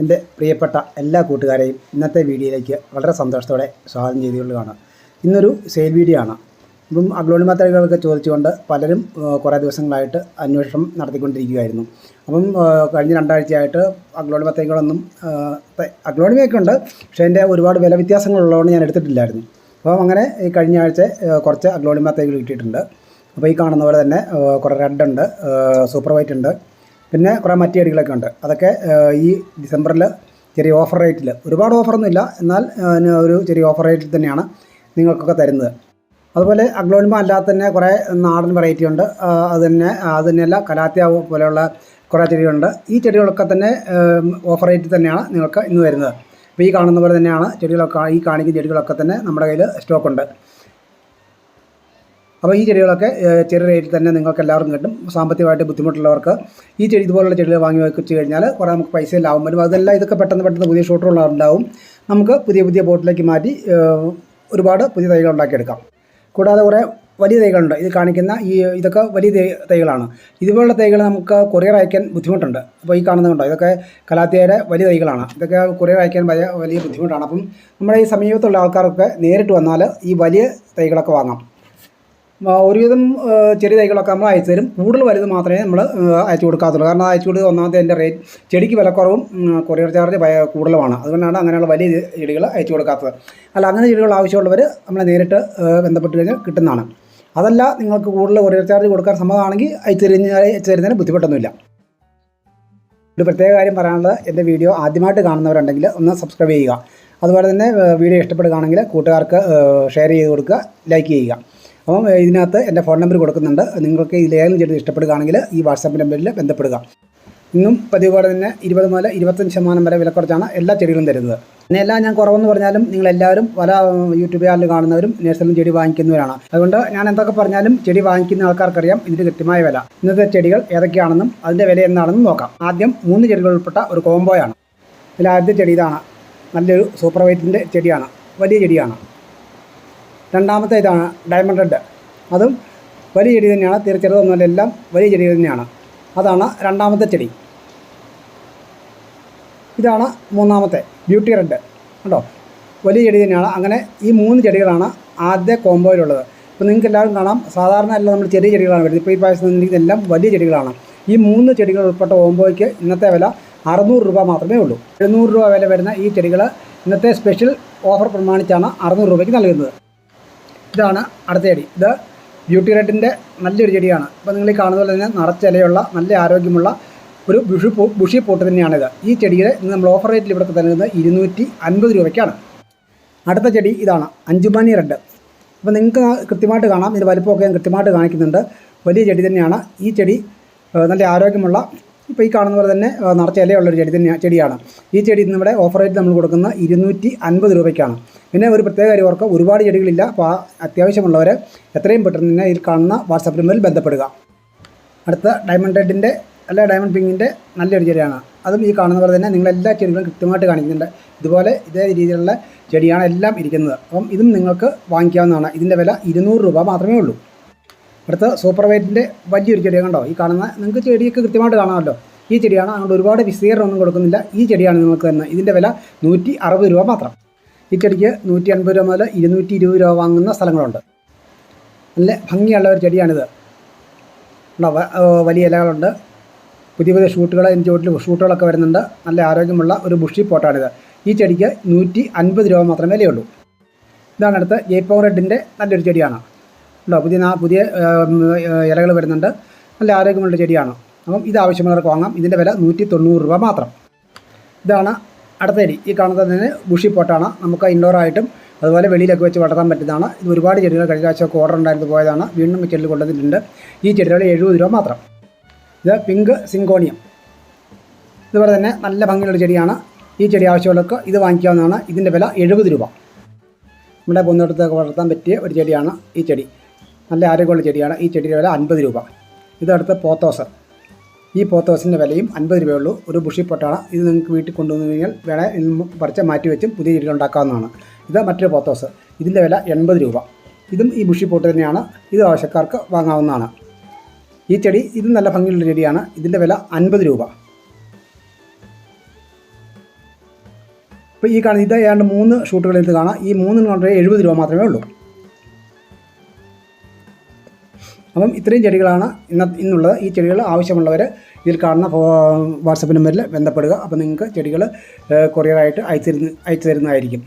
എൻ്റെ പ്രിയപ്പെട്ട എല്ലാ കൂട്ടുകാരെയും ഇന്നത്തെ വീഡിയോയിലേക്ക് വളരെ സന്തോഷത്തോടെ സ്വാഗതം ചെയ്തുകൊള്ളുകയാണ്. ഇന്നൊരു സെയിൽ വീഡിയോ ആണ്. ഇപ്പം അഗ്ലോണിമ തൈകളൊക്കെ ചോദിച്ചുകൊണ്ട് പലരും കുറേ ദിവസങ്ങളായിട്ട് അന്വേഷണം നടത്തിക്കൊണ്ടിരിക്കുകയായിരുന്നു. അപ്പം കഴിഞ്ഞ 2 ആഴ്ചയായിട്ട് അഗ്ലോണിമ തൈകളൊന്നും അഗ്ലോണിമയൊക്കെ ഉണ്ട്, പക്ഷേ എൻ്റെ ഒരുപാട് വില വ്യത്യാസങ്ങളുള്ളതുകൊണ്ട് ഞാൻ എടുത്തിട്ടില്ലായിരുന്നു. അപ്പം അങ്ങനെ ഈ കഴിഞ്ഞ ആഴ്ച കുറച്ച് അഗ്ലോണിമ തൈകൾ കിട്ടിയിട്ടുണ്ട്. അപ്പോൾ ഈ കാണുന്ന പോലെ തന്നെ കുറേ റെഡ് ഉണ്ട്, സൂപ്പർ വൈറ്റ് ഉണ്ട്, പിന്നെ കുറേ മറ്റ് ചെടികളൊക്കെ ഉണ്ട്. അതൊക്കെ ഈ ഡിസംബറിൽ ചെറിയ ഓഫർ റേറ്റിൽ, ഒരുപാട് ഓഫറൊന്നുമില്ല, എന്നാൽ ഒരു ചെറിയ ഓഫർ റേറ്റിൽ തന്നെയാണ് നിങ്ങൾക്കൊക്കെ തരുന്നത്. അതുപോലെ അഗ്ലോണിമ അല്ലാതെ തന്നെ കുറേ നാടൻ വെറൈറ്റി ഉണ്ട്. അത് തന്നെയല്ല കലാത്തിയ പോലെയുള്ള കുറേ ചെടികളുണ്ട്. ഈ ചെടികളൊക്കെ തന്നെ ഓഫർ റേറ്റിൽ തന്നെയാണ് നിങ്ങൾക്ക് ഇന്ന് വരുന്നത്. അപ്പോൾ ഈ കാണുന്ന പോലെ തന്നെയാണ് ചെടികളൊക്കെ, ഈ കാണിക്കുന്ന ചെടികളൊക്കെ തന്നെ നമ്മുടെ കയ്യിൽ സ്റ്റോക്കുണ്ട്. അപ്പോൾ ഈ ചെടികളൊക്കെ ചെറിയ റേറ്റിൽ തന്നെ നിങ്ങൾക്ക് എല്ലാവർക്കും കിട്ടും. സാമ്പത്തികമായിട്ട് ബുദ്ധിമുട്ടുള്ളവർക്ക് ഈ ചെടി ഇതുപോലുള്ള ചെടികൾ വാങ്ങി വെച്ച് കഴിഞ്ഞാൽ കുറേ നമുക്ക് പൈസ ലാഭം വരും. അതെല്ലാം ഇതൊക്കെ പെട്ടെന്ന് പുതിയ ഷൂട്ടുകളുണ്ടാവും. നമുക്ക് പുതിയ ബോട്ടിലേക്ക് മാറ്റി ഒരുപാട് പുതിയ തൈകൾ ഉണ്ടാക്കിയെടുക്കാം. കൂടാതെ കുറേ വലിയ തൈകളുണ്ട്. ഇത് കാണിക്കുന്ന ഇതൊക്കെ വലിയ തൈകളാണ്. ഇതുപോലുള്ള തൈകൾ നമുക്ക് കൊറിയർ അയക്കാൻ ബുദ്ധിമുട്ടുണ്ട്. അപ്പോൾ ഈ കാണുന്നതുണ്ടോ, ഇതൊക്കെ കലാത്തിയയുടെ വലിയ തൈകളാണ്. ഇതൊക്കെ കൊറിയർ അയക്കാൻ വലിയ ബുദ്ധിമുട്ടാണ്. അപ്പം നമ്മുടെ ഈ സമീപത്തുള്ള ആൾക്കാരൊക്കെ നേരിട്ട് വന്നാൽ ഈ വലിയ തൈകളൊക്കെ വാങ്ങാം. ഒരുവിധം ചെറിയ തൈകളൊക്കെ നമ്മൾ അയച്ചു തരും. കൂടുതൽ വലുത് മാത്രമേ നമ്മൾ അയച്ചു കൊടുക്കാത്തുള്ളൂ. കാരണം അയച്ചു കൊടുക്കുക ഒന്നാമത്തെ എൻ്റെ റേറ്റ് ചെടിക്ക് വിലക്കുറവും കൊറിയർ ചാർജ് കൂടുതലുമാണ്. അതുകൊണ്ടാണ് അങ്ങനെയുള്ള വലിയ ചെടികൾ അയച്ചു കൊടുക്കാത്തത്. അല്ല, അങ്ങനെ ചെടികൾ ആവശ്യമുള്ളവർ നമ്മളെ നേരിട്ട് ബന്ധപ്പെട്ട് കഴിഞ്ഞാൽ കിട്ടുന്നതാണ്. അതല്ല, നിങ്ങൾക്ക് കൂടുതൽ കൊറിയർ ചാർജ് കൊടുക്കാൻ സമ്മതമാണെങ്കിൽ അയച്ചു തരുന്നതിന് ബുദ്ധിമുട്ടൊന്നുമില്ല. ഒരു പ്രത്യേക കാര്യം പറയാനുള്ളത്, എൻ്റെ വീഡിയോ ആദ്യമായിട്ട് കാണുന്നവരുണ്ടെങ്കിൽ ഒന്ന് സബ്സ്ക്രൈബ് ചെയ്യുക. അതുപോലെ തന്നെ വീഡിയോ ഇഷ്ടപ്പെടുകയാണെങ്കിൽ കൂട്ടുകാർക്ക് ഷെയർ ചെയ്ത് കൊടുക്കുക, ലൈക്ക് ചെയ്യുക. അപ്പം ഇതിനകത്ത് എൻ്റെ ഫോൺ നമ്പർ കൊടുക്കുന്നുണ്ട്. നിങ്ങൾക്ക് ഇതിലേതെങ്കിലും ചെടി ഇഷ്ടപ്പെടുകയാണെങ്കിൽ ഈ വാട്സാപ്പ് നമ്പറിൽ ബന്ധപ്പെടുക. ഇന്നും പതിവ് പോലെ തന്നെ 20 മുതൽ 25% വരെ വിലക്കുറച്ചാണ് എല്ലാ ചെടികളും തരുന്നത്. പിന്നെ എല്ലാം ഞാൻ കുറവെന്ന് പറഞ്ഞാലും നിങ്ങളെല്ലാവരും പല യൂട്യൂബ് ചാനൽ കാണുന്നവരും നേഴ്സറിലും ചെടി വാങ്ങിക്കുന്നവരാണ്. അതുകൊണ്ട് ഞാൻ എന്തൊക്കെ പറഞ്ഞാലും ചെടി വാങ്ങിക്കുന്ന ആൾക്കാർക്കറിയാം ഇതിൻ്റെ കൃത്യമായ വില. ഇന്നത്തെ ചെടികൾ ഏതൊക്കെയാണെന്നും അതിൻ്റെ വില എന്താണെന്നും നോക്കാം. ആദ്യം 3 ചെടികൾ ഉൾപ്പെട്ട ഒരു കോംബോയാണ്. ഇതിൽ ആദ്യത്തെ ചെടി ഇതാണ്. നല്ലൊരു സൂപ്പർ വൈറ്റിൻ്റെ ചെടിയാണ്, വലിയ ചെടിയാണ്. രണ്ടാമത്തെ ഇതാണ് ഡയമണ്ട് റെഡ്. അതും വലിയ ചെടി തന്നെയാണ്, ചെറുതൊന്നുമല്ല, എല്ലാം വലിയ ചെടി തന്നെയാണ്. അതാണ് രണ്ടാമത്തെ ചെടി. ഇതാണ് മൂന്നാമത്തെ ബ്യൂട്ടി റെഡ്. കണ്ടോ, വലിയ ചെടി തന്നെയാണ്. അങ്ങനെ ഈ 3 ചെടികളാണ് ആദ്യ കോംബോയിലുള്ളത്. ഇപ്പോൾ നിങ്ങൾക്ക് എല്ലാവരും കാണാം, സാധാരണ എല്ലാം നമ്മൾ ചെറിയ ചെടികളാണ് വരുന്നത്. ഇപ്പോൾ ഈ പ്രാവശ്യം ഇതെല്ലാം വലിയ ചെടികളാണ്. ഈ 3 ചെടികൾ ഉൾപ്പെട്ട കോംബോയ്ക്ക് ഇന്നത്തെ വില 600 രൂപ മാത്രമേ ഉള്ളൂ. 700 രൂപ വില വരുന്ന ഈ ചെടികൾ ഇന്നത്തെ സ്പെഷ്യൽ ഓഫർ പ്രമാണിച്ചാണ് 600 രൂപയ്ക്ക് നൽകുന്നത്. ഇതാണ് അടുത്ത ചെടി. ഇത് ബ്യൂട്ടി റെഡിൻ്റെ നല്ലൊരു ചെടിയാണ്. അപ്പോൾ നിങ്ങൾ ഈ കാണുന്ന പോലെ തന്നെ നിറച്ചിലയുള്ള നല്ല ആരോഗ്യമുള്ള ഒരു ബുഷി പോട്ട് തന്നെയാണിത്. ഈ ചെടിയുടെ ഇന്ന് നമ്മൾ ഓഫർ റേറ്റിൽ ഇവിടെ തരുന്നത് 250 രൂപയ്ക്കാണ്. അടുത്ത ചെടി ഇതാണ് അഞ്ചുമണി റെഡ്. അപ്പോൾ നിങ്ങൾക്ക് കൃത്യമായിട്ട് കാണാം, ഇതിൻ്റെ വലിപ്പമൊക്കെ ഞാൻ കൃത്യമായിട്ട് കാണിക്കുന്നുണ്ട്. വലിയ ചെടി തന്നെയാണ്. ഈ ചെടി നല്ല ആരോഗ്യമുള്ള, ഇപ്പോൾ ഈ കാണുന്ന പോലെ തന്നെ നിറച്ച ഇലയുള്ളൊരു ചെടിയാണ്. ഈ ചെടി നമ്മുടെ ഓഫർ റേറ്റ് നമ്മൾ കൊടുക്കുന്ന 250 രൂപയ്ക്കാണ്. പിന്നെ ഒരു പ്രത്യേക കാര്യം ഓർക്കുക, ഒരുപാട് ചെടികളില്ല. അപ്പോൾ അത്യാവശ്യമുള്ളവർ എത്രയും പെട്ടെന്ന് തന്നെ ഇതിൽ കാണുന്ന വാട്സാപ്പ് നമ്പറിൽ ബന്ധപ്പെടുക. അടുത്ത ഡയമണ്ട് റെഡിൻ്റെ അല്ല ഡയമണ്ട് പിങ്കിൻ്റെ നല്ലൊരു ചെടിയാണ്. അതും ഈ കാണുന്ന പോലെ തന്നെ നിങ്ങളെല്ലാ ചെടികളും കൃത്യമായിട്ട് കാണിക്കുന്നുണ്ട്. ഇതുപോലെ ഇതേ രീതിയിലുള്ള ചെടിയാണ് എല്ലാം ഇരിക്കുന്നത്. അപ്പം ഇതും നിങ്ങൾക്ക് വാങ്ങിക്കാവുന്നതാണ്. ഇതിൻ്റെ വില 200 രൂപ മാത്രമേ ഉള്ളൂ. അടുത്ത സൂപ്പർ വൈറ്റിൻ്റെ വലിയൊരു ചെടി കണ്ടോ, ഈ കാണുന്ന നിങ്ങൾക്ക് ചെടിയൊക്കെ കൃത്യമായിട്ട് കാണാമല്ലോ. ഈ ചെടിയാണ്. അതുകൊണ്ട് ഒരുപാട് വിസ്തീർണ്ണമൊന്നും കൊടുക്കുന്നില്ല. ഈ ചെടിയാണ് നിങ്ങൾക്ക് തരുന്നത്. ഇതിൻ്റെ വില 160 രൂപ മാത്രം. ഈ ചെടിക്ക് 150 രൂപ മുതൽ 220 രൂപ വാങ്ങുന്ന സ്ഥലങ്ങളുണ്ട്. നല്ല ഭംഗിയുള്ള ഒരു ചെടിയാണിത്. വലിയ ഇലകളുണ്ട്, പുതിയ ഷൂട്ടുകൾ, ഷൂട്ടുകളൊക്കെ വരുന്നുണ്ട്. നല്ല ആരോഗ്യമുള്ള ഒരു ബുഷി പോട്ടാണിത്. ഈ ചെടിക്ക് 150 രൂപ മാത്രമേ വിലയുള്ളൂ. ഇതാണ് അടുത്ത് ജയ്പൂർ റെഡിൻ്റെ നല്ലൊരു ചെടിയാണ്. പുതിയ ഇലകൾ വരുന്നുണ്ട്. നല്ല ആരോഗ്യമുള്ള ചെടിയാണ്. അപ്പം ഇത് ആവശ്യമുള്ളവർക്ക് വാങ്ങാം. ഇതിൻ്റെ വില 190 രൂപ മാത്രം. ഇതാണ് അടുത്ത ചെടി. ഈ കാണുന്നത് തന്നെ ബുഷി പോട്ടാണ്. നമുക്ക് ഇൻഡോറായിട്ടും അതുപോലെ വെളിയിലൊക്കെ വെച്ച് വളർത്താൻ പറ്റുന്നതാണ്. ഇത് ഒരുപാട് ചെടികൾ കഴിഞ്ഞ പ്രാവശ്യമൊക്കെ ഓർഡർ ഉണ്ടായിരുന്നു പോയതാണ്. വീണ്ടും ഈ ചെടികൾ കൊണ്ടുവന്നിട്ടുണ്ട്. ഈ ചെടികൾ 70 രൂപ മാത്രം. ഇത് പിങ്ക് സിങ്കോണിയം. ഇതുപോലെ തന്നെ നല്ല ഭംഗിയുള്ള ചെടിയാണ്. ഈ ചെടി ആവശ്യമുള്ളവർക്ക് ഇത് വാങ്ങിക്കാവുന്നതാണ്. ഇതിൻ്റെ വില 70 രൂപ. നമ്മുടെ പൂന്തോട്ടത്തൊക്കെ വളർത്താൻ പറ്റിയ ഒരു ചെടിയാണ് ഈ ചെടി. നല്ല ആരോഗ്യമുള്ള ചെടിയാണ്. ഈ ചെടിയുടെ വില 50 രൂപ. ഇതടുത്ത് പോത്തോസ്. ഈ പോത്തോസിൻ്റെ വിലയും 50 രൂപയുള്ളൂ. ഒരു ബുഷി പൊട്ടാണ്. ഇത് നിങ്ങൾക്ക് വീട്ടിൽ കൊണ്ടുവന്നു കഴിഞ്ഞാൽ വേണേൽ പറിച്ച് മാറ്റി വെച്ചും പുതിയ ചെടികൾ ഉണ്ടാക്കാവുന്നതാണ്. ഇത് മറ്റൊരു പോത്തോസ്. ഇതിൻ്റെ വില 80 രൂപ. ഇതും ഈ ബുഷി പോട്ട് തന്നെയാണ്. ഇത് ആവശ്യക്കാർക്ക് വാങ്ങാവുന്നതാണ്. ഈ ചെടി ഇതും നല്ല ഭംഗിയുള്ള ചെടിയാണ്. ഇതിൻ്റെ വില 50 രൂപ. ഇപ്പോൾ ഈ കാണുന്ന ഇത് ഏതാണ്ട് 3 ഷൂട്ടുകളിൽ ഇത് കാണാം. ഈ 3 കൊണ്ട് 70 രൂപ മാത്രമേ ഉള്ളൂ. അപ്പം ഇത്രയും ചെടികളാണ് ഇന്നുള്ളത്. ഈ ചെടികൾ ആവശ്യമുള്ളവർ ഇതിൽ കാണുന്ന വാട്സപ്പ് നമ്പറിൽ ബന്ധപ്പെടുക. അപ്പോൾ നിങ്ങൾക്ക് ചെടികൾ കൊറിയറായിട്ട് അയച്ചു തരുന്നതായിരിക്കും.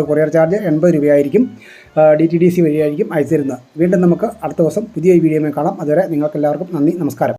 കൊറിയർ ചാർജ് 80 രൂപയായിരിക്കും. DTDC വഴിയായിരിക്കും അയച്ചു തരുന്നത്. വീണ്ടും നമുക്ക് അടുത്ത ദിവസം പുതിയ വീഡിയോയിൽ കാണാം. അതുവരെ നിങ്ങൾക്കെല്ലാവർക്കും നന്ദി, നമസ്കാരം.